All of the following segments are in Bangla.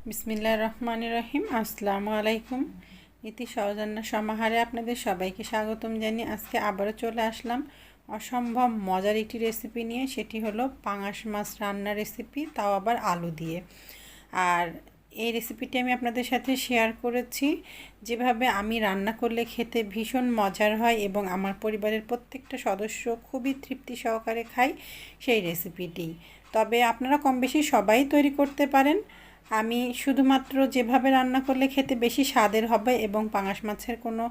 বিসমিল্লাহির রহমানির রহিম। আসসালামু আলাইকুম। ইতি সৌজন্য সমাহারে আপনাদের সবাইকে স্বাগতম জানিয়ে আজকে আবারও চলে আসলাম অসম্ভব মজার একটি রেসিপি নিয়ে। সেটি হলো পাঙাশ মাছ রান্নার রেসিপি, তাও আবার আলু দিয়ে। আর এই রেসিপিটি আমি আপনাদের সাথে শেয়ার করেছি যেভাবে আমি রান্না করলে খেতে ভীষণ মজার হয় এবং আমার পরিবারের প্রত্যেকটা সদস্য খুবই তৃপ্তি সহকারে খায় সেই রেসিপিটি। তবে আপনারা কম বেশি সবাই তৈরি করতে পারেন। আমি শুধুমাত্র যেভাবে রান্না করলে খেতে বেশি স্বাদের হবে এবং পাঙাশ মাছের কোনো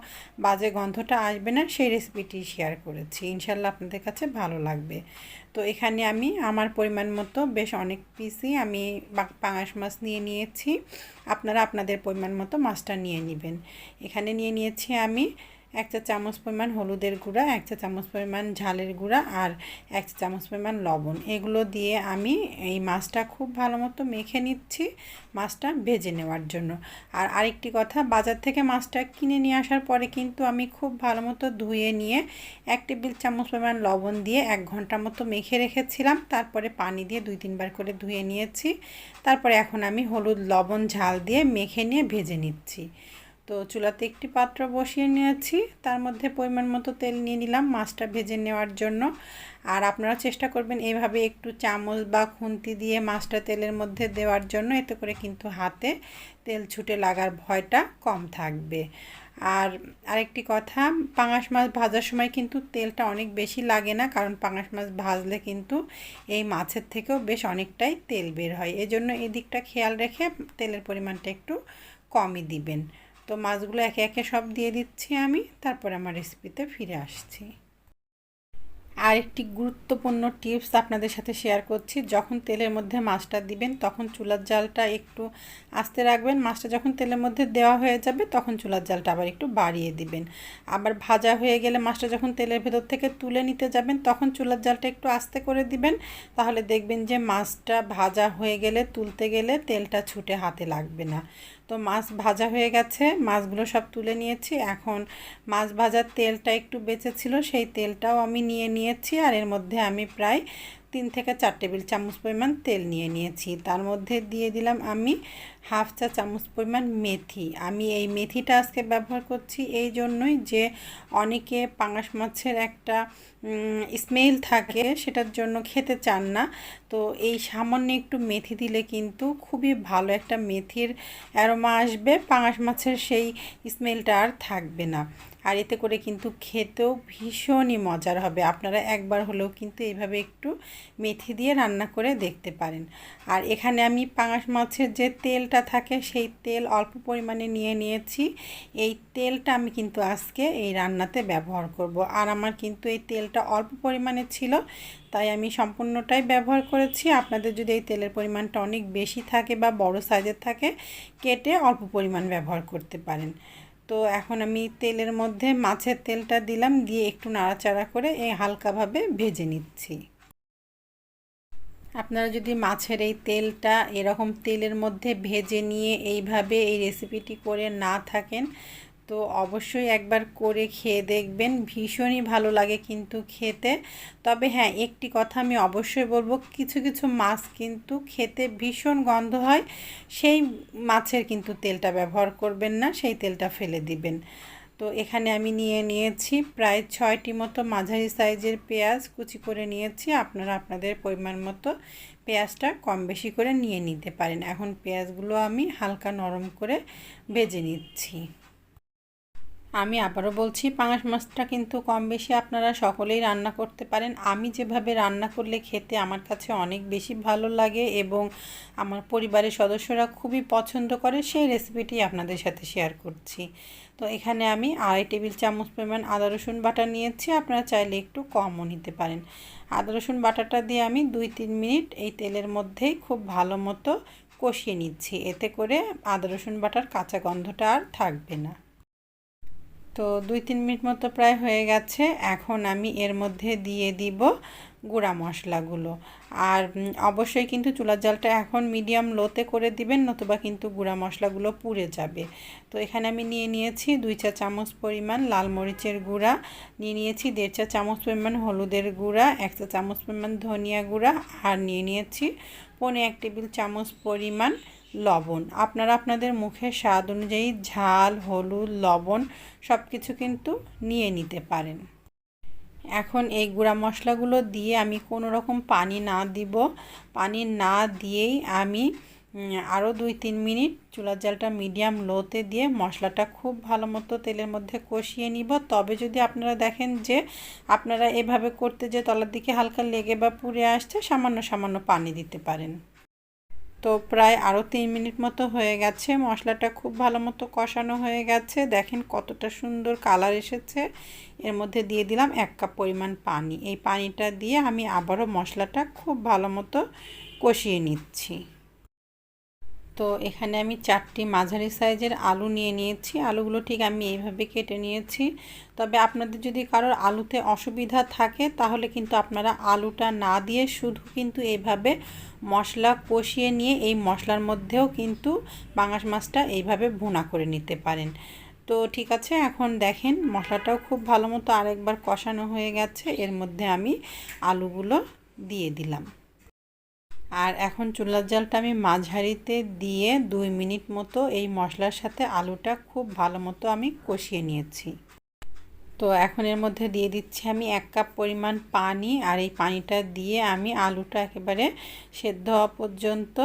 বাজে গন্ধটা আসবে না সেই রেসিপিটি শেয়ার করেছি। ইনশাল্লাহ আপনাদের কাছে ভালো লাগবে। তো এখানে আমি আমার পরিমাণ মতো বেশ অনেক পিসই আমি পাঙাশ মাছ নিয়ে নিয়েছি। আপনারা আপনাদের পরিমাণ মতো মাছটা নিয়ে নেবেন। এখানে নিয়ে নিয়েছি আমি 1 চা চামচ পরিমাণ হলুদের গুঁড়া, 1 চা চামচ পরিমাণ ঝালের গুঁড়া আর 1 চা চামচ পরিমাণ লবণ। এগুলো দিয়ে আমি এই মাছটা খুব ভালো মতো মেখে নিচ্ছি মাছটা ভেজে নেওয়ার জন্য। আর আরেকটি কথা, বাজার থেকে মাছটা কিনে নিয়ে আসার পরে কিন্তু আমি খুব ভালো মতো ধুয়ে নিয়ে 1 টেবিল চামচ পরিমাণ লবণ দিয়ে 1 ঘন্টা মতো মেখে রেখেছিলাম। তারপরে পানি দিয়ে 2-3 বার করে ধুয়ে নিয়েছি। তারপরে এখন আমি হলুদ লবণ ঝাল দিয়ে মেখে নিয়ে ভেজে নিচ্ছি। তো চুলাতে একটি পাত্র বসিয়ে নিয়েছি, তার মধ্যে পরিমাণ মতো তেল নিয়ে নিলাম মাছটা ভেজে নেওয়ার জন্য। আর আপনারা চেষ্টা করবেন এইভাবে একটু চামচ বা খুন্তি দিয়ে মাছটা তেলের মধ্যে দেওয়ার জন্য, এতে করে কিন্তু হাতে তেল ছুটে লাগার ভয়টা কম থাকবে। আর আরেকটি কথা, পাঙাশ মাছ ভাজার সময় কিন্তু তেলটা অনেক বেশি লাগে না, কারণ পাঙাশ মাছ ভাজলে কিন্তু এই মাছের থেকেও বেশ অনেকটাই তেল বের হয়। এজন্য এই দিকটা খেয়াল রেখে তেলের পরিমাণটা একটু কমই দিবেন। তো মাছগুলো একে একে সব দিয়ে দিচ্ছি আমি, তারপর আমার রেসিপিতে ফিরে আসছি। আর একটি গুরুত্বপূর্ণ টিপস আপনাদের সাথে শেয়ার করছি, যখন তেলের মধ্যে মাছটা দিবেন তখন চুলার জালটা একটু আস্তে রাখবেন। মাছটা যখন তেলের মধ্যে দেওয়া হয়ে যাবে তখন চুলার জালটা আবার একটু বাড়িয়ে দিবেন। আবার ভাজা হয়ে গেলে মাছটা যখন তেলের ভেতর থেকে তুলে নিতে যাবেন তখন চুলার জালটা একটু আস্তে করে দিবেন। তাহলে দেখবেন যে মাছটা ভাজা হয়ে গেলে তুলতে গেলে তেলটা ছুটে হাতে লাগবে না। তো মাছ ভাজা হয়ে গেছে, মাছগুলো সব তুলে নিয়েছি। এখন মাছ ভাজার তেলটা একটু বেঁচে ছিল, সেই তেলটাও আমি নিয়ে নিয়েছি। আর এর মধ্যে আমি প্রায় 3 থেকে 4 টেবিল চামচ পরিমাণ তেল নিয়ে নিয়েছি। তার মধ্যে দিয়ে দিলাম আমি 1/2 চা চামচ পরিমাণ মেথি। আমি এই মেথিটা আজকে ব্যবহার করছি এই জন্যই যে অনেকে পাঙাশ মাছের একটা স্মেল থাকে, সেটার জন্য খেতে চান না। তো এই সামান্য একটু মেথি দিলে কিন্তু খুবই ভালো একটা মেথির অ্যারোমা আসবে, পাঙাশ মাছের সেই স্মেলটা আর থাকবে না। আর এতে করে কিন্তু খেতেও ভীষণই মজার হবে। আপনারা একবার হলেও কিন্তু এইভাবে একটু মেথি দিয়ে রান্না করে দেখতে পারেন। আর এখানে আমি পাঙাশ মাছের যে তেলটা থাকে সেই তেল অল্প পরিমাণে নিয়ে নিয়েছি। এই তেলটা আমি কিন্তু আজকে এই রান্নাতে ব্যবহার করব। আর আমার কিন্তু এই তেলটা অল্প পরিমাণে ছিল, তাই আমি সম্পূর্ণটাই ব্যবহার করেছি। আপনাদের যদি এই তেলের পরিমাণটা অনেক বেশি থাকে বা বড় সাইজের থাকে, কেটে অল্প পরিমাণ ব্যবহার করতে পারেন। তো এখন আমি তেলের মধ্যে মাছের তেলটা দিলাম, দিয়ে একটু নাড়াচাড়া করে এই হালকাভাবে ভেজে নিচ্ছি। আপনারা যদি মাছের এই তেলটা এরকম তেলের মধ্যে ভেজে নিয়ে এইভাবে এই রেসিপিটি করে না থাকেন, তো অবশ্যই একবার করে খেয়ে দেখবেন, ভীষণই ভালো লাগে কিন্তু খেতে। তবে হ্যাঁ, একটি কথা আমি অবশ্যই বলবো, কিছু কিছু মাছ কিন্তু খেতে ভীষণ গন্ধ হয়, সেই মাছের কিন্তু তেলটা ব্যবহার করবেন না, সেই তেলটা ফেলে দিবেন। তো এখানে আমি নিয়ে নিয়েছি প্রায় 6টি মতো মাঝারি সাইজের পেঁয়াজ কুচি করে নিয়েছি। আপনারা আপনাদের পরিমাণ মতো পেঁয়াজটা কম বেশি করে নিয়ে নিতে পারেন। এখন পেঁয়াজগুলো আমি হালকা নরম করে ভেজে নিচ্ছি। আমি আবারও বলছি, পাঙাশ মাছটা কিন্তু কম বেশি আপনারা সকলেই রান্না করতে পারেন। আমি যেভাবে রান্না করলে খেতে আমার কাছে অনেক বেশি ভালো লাগে এবং আমার পরিবারের সদস্যরা খুবই পছন্দ করে, সেই রেসিপিটি আপনাদের সাথে শেয়ার করছি। তো এখানে আমি 2.5 টেবিল চামচ পরিমাণ আদা রসুন বাটা নিয়েছি। আপনারা চাইলে একটু কমও নিতে পারেন। আদা রসুন বাটাটা দিয়ে আমি 2-3 মিনিট এই তেলের মধ্যেই খুব ভালো মতো কষিয়ে নিচ্ছি। এতে করে আদা রসুন বাটার কাঁচা গন্ধটা আর থাকবে না। তো 2-3 মিনিট মতো প্রায় হয়ে গেছে। এখন আমি এর মধ্যে দিয়ে দিব গুঁড়া মশলাগুলো। আর অবশ্যই কিন্তু চুলার জালটা এখন মিডিয়াম লোতে করে দিবেন, নতুবা কিন্তু গুঁড়া মশলাগুলো পুড়ে যাবে। তো এখানে আমি নিয়ে নিয়েছি 2 চা চামচ পরিমাণ লাল মরিচের গুঁড়া, নিয়ে নিয়েছি 1.5 চা চামচ পরিমাণ হলুদের গুঁড়া, 1 চা চামচ পরিমাণ ধনিয়া গুঁড়া, আর নিয়ে নিয়েছি 1.25 টেবিল চামচ পরিমাণ লবণ। আপনারা আপনাদের মুখের স্বাদ অনুযায়ী ঝাল, হলুদ, লবণ সব কিছু কিন্তু নিয়ে নিতে পারেন। এখন এই গুঁড়া মশলাগুলো দিয়ে আমি কোনো রকম পানি না দিব। পানি না দিয়েই আমি আরও 2-3 মিনিট চুলার জালটা মিডিয়াম লোতে দিয়ে মশলাটা খুব ভালো মতো তেলের মধ্যে কষিয়ে নিব। তবে যদি আপনারা দেখেন যে আপনারা এভাবে করতে যে তলার দিকে হালকা লেগে বা পুড়ে আসছে, সামান্য সামান্য পানি দিতে পারেন। তো প্রায় আরও 3 মিনিট মতো হয়ে গেছে, মশলাটা খুব ভালো মতো কষানো হয়ে গেছে। দেখেন কতটা সুন্দর কালার এসেছে। এর মধ্যে দিয়ে দিলাম 1 কাপ পরিমাণ পানি। এই পানিটা দিয়ে আমি আবারও মশলাটা খুব ভালো মতো কষিয়ে নিচ্ছি। তো এখানে আমি 4টি মাঝারি সাইজের আলু নিয়ে নিয়েছি। আলুগুলো ঠিক আমি এইভাবে কেটে নিয়েছি। তবে আপনাদের যদি কারোর আলুতে অসুবিধা থাকে তাহলে কিন্তু আপনারা আলুটা না দিয়ে শুধু কিন্তু এইভাবে মশলা কষিয়ে নিয়ে এই মশলার মধ্যেও কিন্তু পাঙাশ মাছটা এইভাবে ভুনা করে নিতে পারেন। তো ঠিক আছে, এখন দেখেন মশলাটাও খুব ভালো মতো আরেকবার কষানো হয়ে গেছে। এর মধ্যে আমি আলুগুলো দিয়ে দিলাম। আর এখন চুলার জালটা আমি মাঝারিতে দিয়ে 2 মিনিট মতো এই মশলার সাথে আলুটা খুব ভালো মতো আমি কষিয়ে নিয়েছি। তো এখন এর মধ্যে দিয়ে দিচ্ছি আমি 1 কাপ পরিমাণ পানি। আর এই পানিটা দিয়ে আমি আলুটা একেবারে সেদ্ধ হওয়া পর্যন্ত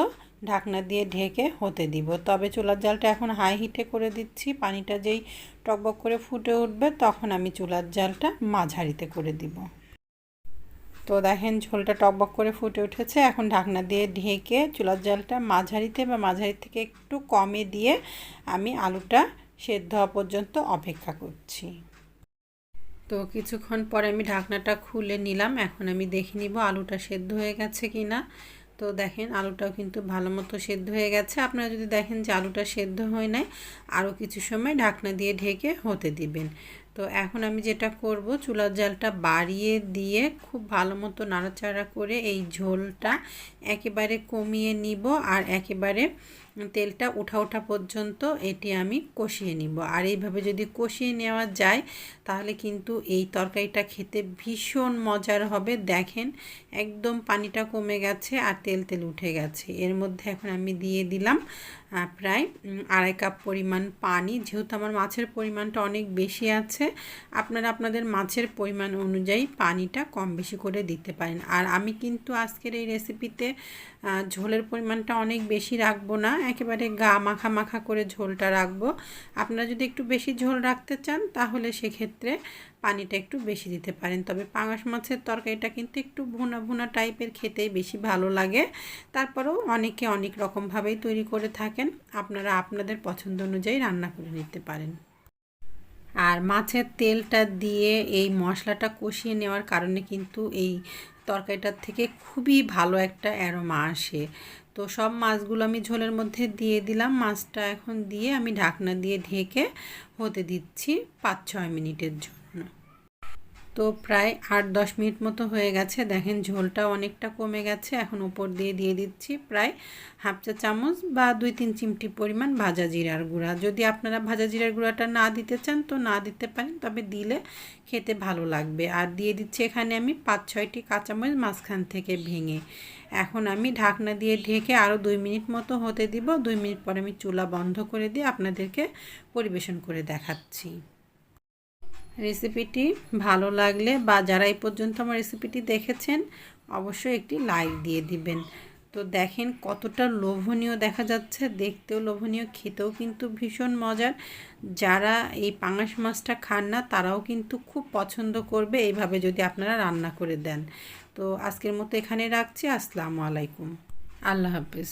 ঢাকনা দিয়ে ঢেকে হতে দিব। তবে চুলার জালটা এখন হাই হিটে করে দিচ্ছি। পানিটা যেই টকবক করে ফুটে উঠবে তখন আমি চুলার জালটা মাঝারিতে করে দিব। তো দেখেন ঝোলটা টকবক করে ফুটে উঠেছে। এখন ঢাকনা দিয়ে ঢেকে চুলার জালটা মাঝারিতে বা মাঝারি থেকে একটু কমে দিয়ে আমি আলুটা সেদ্ধ হওয়া পর্যন্ত অপেক্ষা করছি। তো কিছুক্ষণ পরে আমি ঢাকনাটা খুলে নিলাম। এখন আমি দেখে নিব আলুটা সেদ্ধ হয়ে গেছে কি না। তো দেখেন আলুটাও কিন্তু ভালো মতো সেদ্ধ হয়ে গেছে। আপনারা যদি দেখেন যে আলুটা সেদ্ধ হয় নাই, আরও কিছু সময় ঢাকনা দিয়ে ঢেকে হতে দিবেন। তো এখন আমি যেটা করব, চুলার জালটা বাড়িয়ে দিয়ে খুব ভালো মতো নাড়াচাড়া করে এই ঝোলটা একেবারে কমিয়ে নিব। আর একেবারে তেলটা ওঠা পর্যন্ত এটি আমি কষিয়ে নিব। আর এইভাবে যদি কষিয়ে নেওয়া যায় তাহলে কিন্তু এই তরকারিটা খেতে ভীষণ মজার হবে। দেখেন একদম পানিটা কমে গেছে আর তেল তেল উঠে গেছে। এর মধ্যে এখন আমি দিয়ে দিলাম প্রায় 2.5 কাপ পরিমাণ পানি। যেহেতু আমার মাছের পরিমাণটা অনেক বেশি আছে, আপনারা আপনাদের মাছের পরিমাণ অনুযায়ী পানিটা কম বেশি করে দিতে পারেন। আর আমি কিন্তু আজকের এই রেসিপিতে ঝোলের পরিমাণটা অনেক বেশি রাখবো না, একেবারে গা মাখা মাখা করে ঝোলটা রাখবো। আপনারা যদি একটু বেশি ঝোল রাখতে চান তাহলে সেক্ষেত্রে পানিটা একটু বেশি দিতে পারেন। তবে পাঙাশ মাছের তরকারিটা কিন্তু একটু ভুনা ভুনা টাইপের খেতেই বেশি ভালো লাগে। তারপরেও অনেকে অনেক রকমভাবেই তৈরি করে থাকেন, আপনারা আপনাদের পছন্দ অনুযায়ী রান্না করে নিতে পারেন। আর মাছের তেলটা দিয়ে এই মশলাটা কষিয়ে নেওয়ার কারণে কিন্তু এই তরকারিটার থেকে খুবই ভালো একটা অ্যারোমা আসে। তো সব মাছগুলো আমি ঝোলের মধ্যে দিয়ে দিলাম। মাছটা এখন দিয়ে আমি ঢাকনা দিয়ে ঢেকে হতে দিচ্ছি 5-6 মিনিটের জন্য। তো প্রায় 8-10 মিনিট মতো হয়ে গেছে। দেখেন ঝোলটা অনেকটা কমে গেছে। এখন উপর দিয়ে দিয়ে দিচ্ছি প্রায় 1/2 চা চামচ বা 2-3 চিমটি পরিমাণ ভাজা জিরার গুঁড়া। যদি আপনারা ভাজা জিরার গুঁড়াটা না দিতে চান তো না দিতে পারেন, তবে দিলে খেতে ভালো লাগবে। আর দিয়ে দিচ্ছি এখানে আমি 5-6টি কাঁচামরিচ মাঝখান থেকে ভেঙে। এখন আমি ঢাকনা দিয়ে ঢেকে আরও 2 মিনিট মতো হতে দিব। 2 মিনিট পরে আমি চুলা বন্ধ করে দিয়ে আপনাদেরকে পরিবেশন করে দেখাচ্ছি। রেসিপিটি ভালো লাগলে বা যারা এই পর্যন্ত আমার রেসিপিটি দেখেছেন অবশ্যই একটি লাইক দিয়ে দিবেন। তো দেখেন কতটা লোভনীয় দেখা যাচ্ছে, দেখতেও লোভনীয়, খেতেও কিন্তু ভীষণ মজার। যারা এই পাঙাশ মাছটা খান না তারাও কিন্তু খুব পছন্দ করবে এইভাবে যদি আপনারা রান্না করে দেন। তো আজকের মতো এখানে রাখছি। আসসালামু আলাইকুম, আল্লাহ হাফেজ।